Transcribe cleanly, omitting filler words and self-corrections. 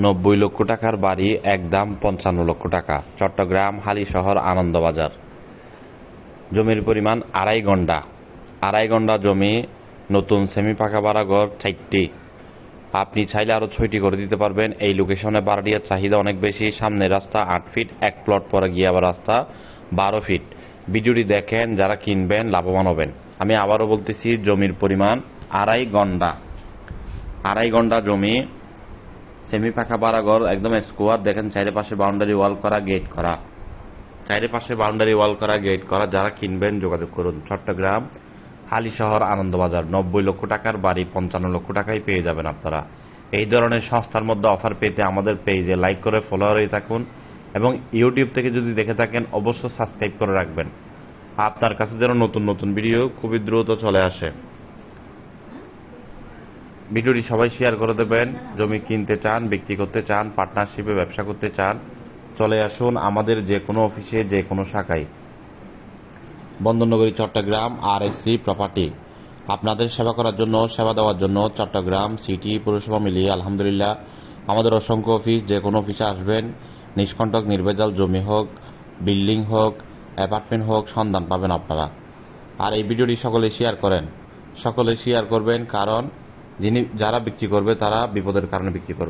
90 লক্ষ টাকার বাড়ি, একদম 55 লক্ষ টাকা। চট্টগ্রাম হালিশহর আনন্দবাজার। জমির পরিমাণ 2.5 ঘন্টা জমি, নতুন সেমি পাকা বাড়াঘর 4টি। আপনি চাইলে আরও 6টি করে দিতে পারবেন। এই লোকেশনে ভাড়াটিয়ার চাহিদা অনেক বেশি। সামনের রাস্তা 8 ফিট, এক প্লট পরে গিয়ে আবার রাস্তা 12 ফিট। ভিডিওটি দেখেন, যারা কিনবেন লাভবান হবেন। আমি আবারও বলতেছি, জমির পরিমাণ 2.5 ঘন্টা জমি, সেমি পাকা বাড়াঘর, একদম স্কোয়ার। দেখেন চারিপাশে বাউন্ডারি ওয়াল করা, গেট করা। চারিপাশে বাউন্ডারি ওয়াল করা, গেট করা। যারা কিনবেন যোগাযোগ করুন। চট্টগ্রাম হালিশহর আনন্দবাজার। 90 লক্ষ টাকার বাড়ি 55 লক্ষ টাকায় পেয়ে যাবেন আপনারা। এই ধরনের সংস্থার মধ্যে অফার পেতে আমাদের পেজে লাইক করে ফলোয়ার হয়ে থাকুন, এবং ইউটিউব থেকে যদি দেখে থাকেন অবশ্যই সাবস্ক্রাইব করে রাখবেন, আপনার কাছে যেন নতুন নতুন ভিডিও খুবই দ্রুত চলে আসে। ভিডিওটি সবাই শেয়ার করে দেবেন। জমি কিনতে চান, বিক্রি করতে চান, পার্টনারশিপে ব্যবসা করতে চান, চলে আসুন আমাদের যে কোনো অফিসে, যে কোনো শাখায়। বন্দরনগরী, চট্টগ্রাম, RSC প্রপার্টি। আপনাদের সেবা করার জন্য, সেবা দেওয়ার জন্য চট্টগ্রাম সিটি পৌরসভা মিলিয়ে আলহামদুলিল্লাহ আমাদের অসংখ্য অফিস। যে কোনো অফিসে আসবেন, নিষ্কণ্টক নির্ভেজাল জমি হোক, বিল্ডিং হোক, অ্যাপার্টমেন্ট হোক, সন্ধান পাবেন আপনারা। আর এই ভিডিওটি সকলে শেয়ার করেন, সকলে শেয়ার করবেন, কারণ যারা বিক্রি করবে তারা বিপদের কারণে বিক্রি করবে।